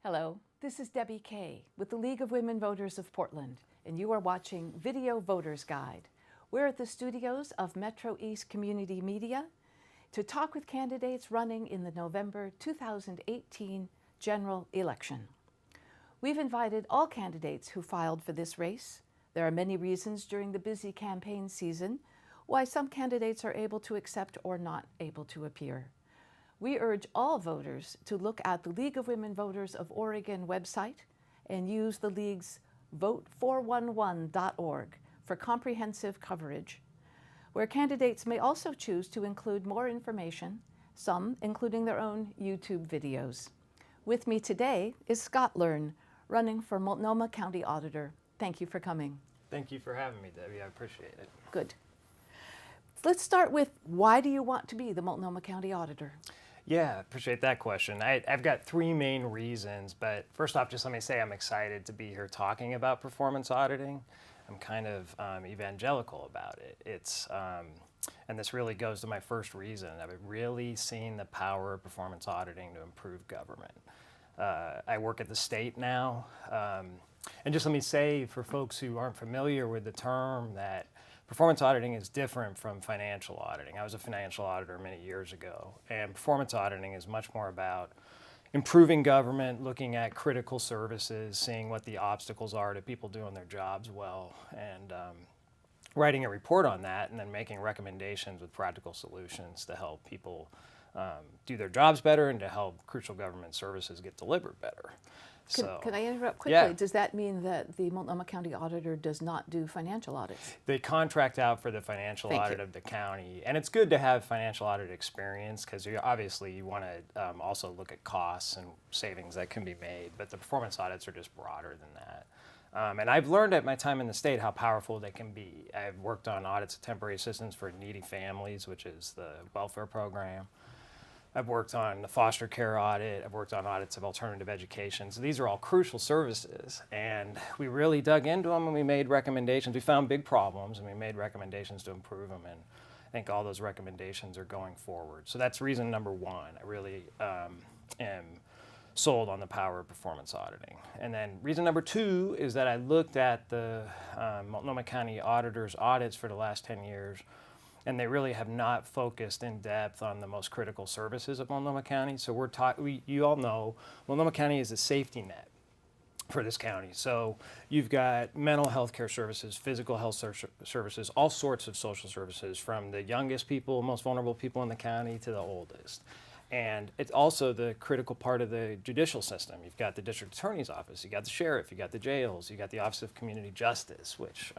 Hello, this is Debbie Kay with the League of Women Voters of Portland, and you are watching Video Voters Guide. We're at the studios of MetroEast Community Media to talk with candidates running in the November 2018 general election. We've invited all candidates who filed for this race. There are many reasons during the busy campaign season why some candidates are able to accept or not able to appear. We urge all voters to look at the League of Women Voters of Oregon website and use the League's vote411.org for comprehensive coverage, where candidates may also choose to include more information, some including their own YouTube videos. With me today is Scott Learn, running for Multnomah County Auditor. Thank you for coming. Thank you for having me, Debbie. I appreciate it. Good. Let's start with, why do you want to be the Multnomah County Auditor? Yeah, appreciate that question. I've got three main reasons, but first off, just let me say I'm excited to be here talking about performance auditing. I'm kind of evangelical about it. And this really goes to my first reason. I've really seen the power of performance auditing to improve government. I work at the state now, and just let me say for folks who aren't familiar with the term that performance auditing is different from financial auditing. I was a financial auditor many years ago, and performance auditing is much more about improving government, looking at critical services, seeing what the obstacles are to people doing their jobs well, and writing a report on that, and then making recommendations with practical solutions to help people do their jobs better and to help crucial government services get delivered better. Can I interrupt quickly? Yeah. Does that mean that the Multnomah County Auditor does not do financial audits? They contract out for the financial audit of the county, and it's good to have financial audit experience because obviously you want to also look at costs and savings that can be made, but the performance audits are just broader than that. And I've learned at my time in the state how powerful they can be. I've worked on audits of temporary assistance for needy families, which is the welfare program. I've worked on the foster care audit. I've worked on audits of alternative education. So these are all crucial services. And we really dug into them and we made recommendations. We found big problems and we made recommendations to improve them. And I think all those recommendations are going forward. So that's reason number one. I really am sold on the power of performance auditing. And then reason number two is that I looked at the Multnomah County Auditor's audits for the last 10 years, and they really have not focused in depth on the most critical services of Multnomah County. So you all know Multnomah County is a safety net for this county. So you've got mental health care services, physical health services, all sorts of social services, from the youngest people, most vulnerable people in the county to the oldest. And it's also the critical part of the judicial system. You've got the district attorney's office, you got the sheriff, you got the jails, you got the Office of Community Justice, which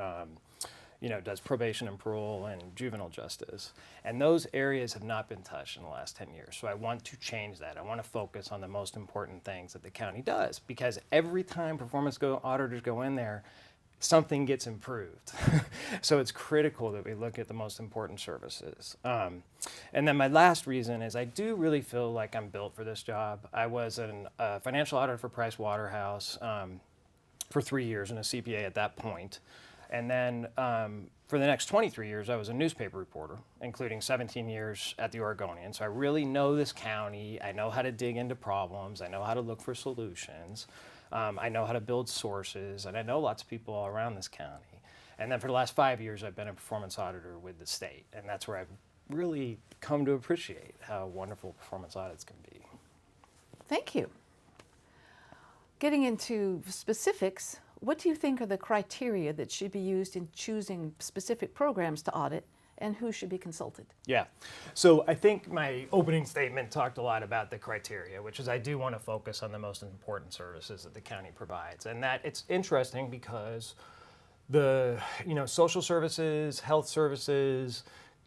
does probation and parole and juvenile justice. And those areas have not been touched in the last 10 years. So I want to change that. I want to focus on the most important things that the county does, because every time performance auditors go in there, something gets improved. So it's critical that we look at the most important services. And then my last reason is I do really feel like I'm built for this job. I was a financial auditor for Price Waterhouse for 3 years and a CPA at that point. And then for the next 23 years, I was a newspaper reporter, including 17 years at the Oregonian. So I really know this county. I know how to dig into problems. I know how to look for solutions. I know how to build sources. And I know lots of people all around this county. And then for the last 5 years, I've been a performance auditor with the state. And that's where I've really come to appreciate how wonderful performance audits can be. Thank you. Getting into specifics, what do you think are the criteria that should be used in choosing specific programs to audit, and who should be consulted? Yeah, so I think my opening statement talked a lot about the criteria, which is I do want to focus on the most important services that the county provides. And that it's interesting because the social services, health services,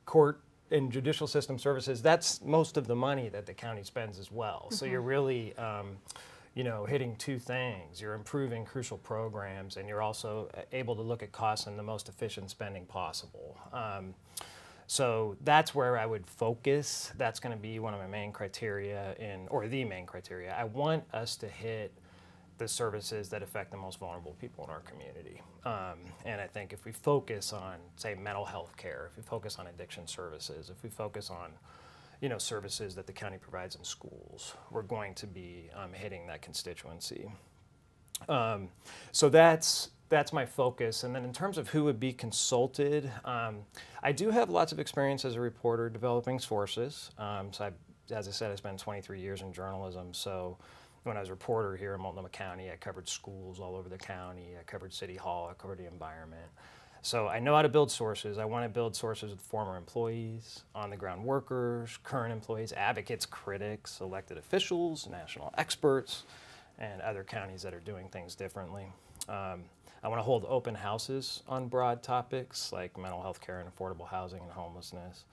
court and judicial system services, that's most of the money that the county spends as well. Mm-hmm. So you're really hitting two things. You're improving crucial programs, and you're also able to look at costs in the most efficient spending possible. So that's where I would focus. That's going to be one of my main criteria, or the main criteria. I want us to hit the services that affect the most vulnerable people in our community. And I think if we focus on, say, mental health care, if we focus on addiction services, if we focus on services that the county provides in schools. We're going to be hitting that constituency. So that's my focus. And then in terms of who would be consulted, I do have lots of experience as a reporter developing sources. As I said, I spent 23 years in journalism. So when I was a reporter here in Multnomah County, I covered schools all over the county. I covered City Hall. I covered the environment. So I know how to build sources. I want to build sources with former employees, on-the-ground workers, current employees, advocates, critics, elected officials, national experts, and other counties that are doing things differently. I want to hold open houses on broad topics like mental health care and affordable housing and homelessness.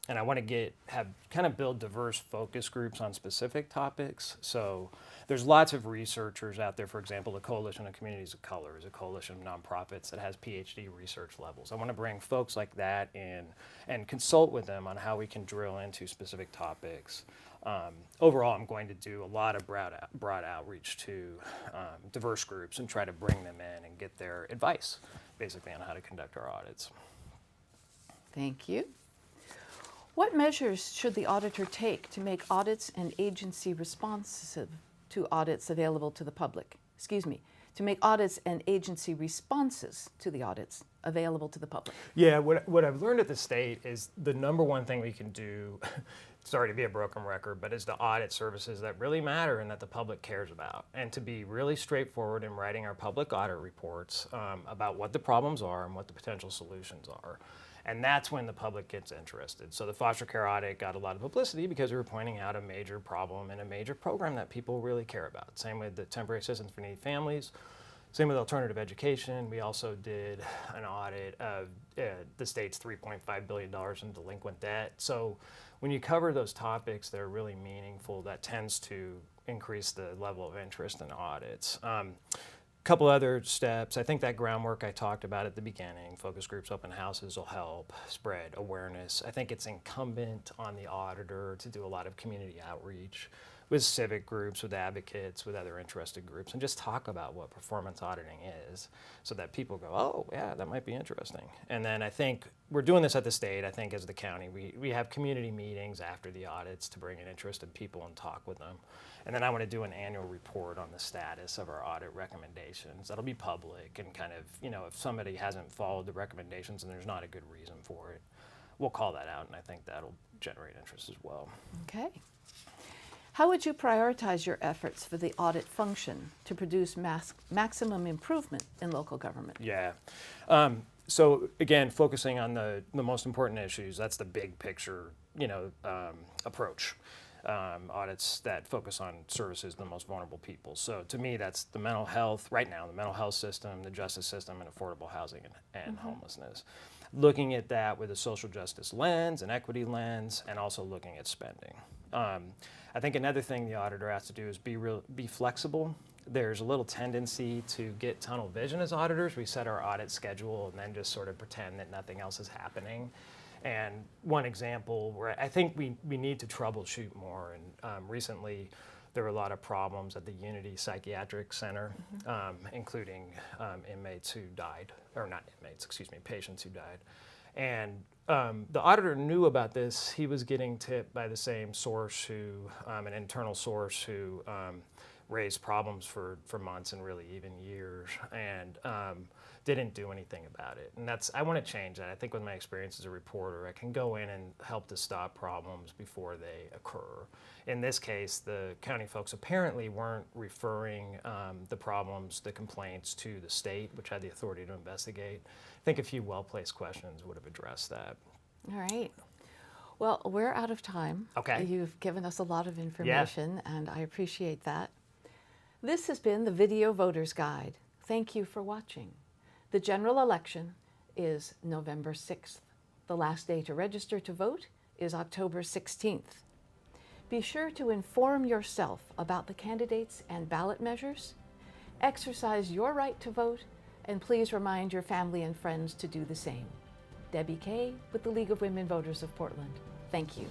And I want to build diverse focus groups on specific topics. So there's lots of researchers out there. For example, the Coalition of Communities of Color is a coalition of nonprofits that has PhD research levels. I want to bring folks like that in and consult with them on how we can drill into specific topics. Overall, I'm going to do a lot of broad outreach to diverse groups and try to bring them in and get their advice, basically, on how to conduct our audits. Thank you. What measures should the auditor take to make audits and agency responsive to audits available to the public? To make audits and agency responses to the audits available to the public? Yeah, what I've learned at the state is the number one thing we can do, sorry to be a broken record, but is to audit services that really matter and that the public cares about. And to be really straightforward in writing our public audit reports about what the problems are and what the potential solutions are. And that's when the public gets interested. So the foster care audit got a lot of publicity because we were pointing out a major problem and a major program that people really care about. Same with the temporary assistance for needy families. Same with alternative education. We also did an audit of the state's $3.5 billion in delinquent debt. So when you cover those topics that are really meaningful, that tends to increase the level of interest in audits. Couple other steps. I think that groundwork I talked about at the beginning, focus groups, open houses will help spread awareness. I think it's incumbent on the auditor to do a lot of community outreach with civic groups, with advocates, with other interested groups, and just talk about what performance auditing is so that people go, oh, yeah, that might be interesting. And then I think we're doing this at the state. I think as the county, we have community meetings after the audits to bring in interested people and talk with them. And then I want to do an annual report on the status of our audit recommendations. That'll be public and if somebody hasn't followed the recommendations and there's not a good reason for it, we'll call that out, and I think that'll generate interest as well. Okay. How would you prioritize your efforts for the audit function to produce maximum improvement in local government? Yeah. So again, focusing on the most important issues, that's the big picture, approach. Audits that focus on services to the most vulnerable people. So to me, that's the mental health, right now, the mental health system, the justice system, and affordable housing and homelessness. Looking at that with a social justice lens, an equity lens, and also looking at spending. I think another thing the auditor has to do is be flexible. There's a little tendency to get tunnel vision as auditors. We set our audit schedule and then just sort of pretend that nothing else is happening. And one example where I think we need to troubleshoot more, and recently there were a lot of problems at the Unity Psychiatric Center, including inmates who died, or not inmates, excuse me, patients who died. And the auditor knew about this. He was getting tipped by the same source an internal source who raised problems for months and really even years, and didn't do anything about it. And I want to change that. I think with my experience as a reporter, I can go in and help to stop problems before they occur. In this case, the county folks apparently weren't referring the problems, the complaints to the state, which had the authority to investigate. I think a few well-placed questions would have addressed that. All right. Well, we're out of time. Okay. You've given us a lot of information, and I appreciate that. This has been the Video Voter's Guide. Thank you for watching. The general election is November 6th. The last day to register to vote is October 16th. Be sure to inform yourself about the candidates and ballot measures. Exercise your right to vote, and please remind your family and friends to do the same. Debbie Kay with the League of Women Voters of Portland. Thank you.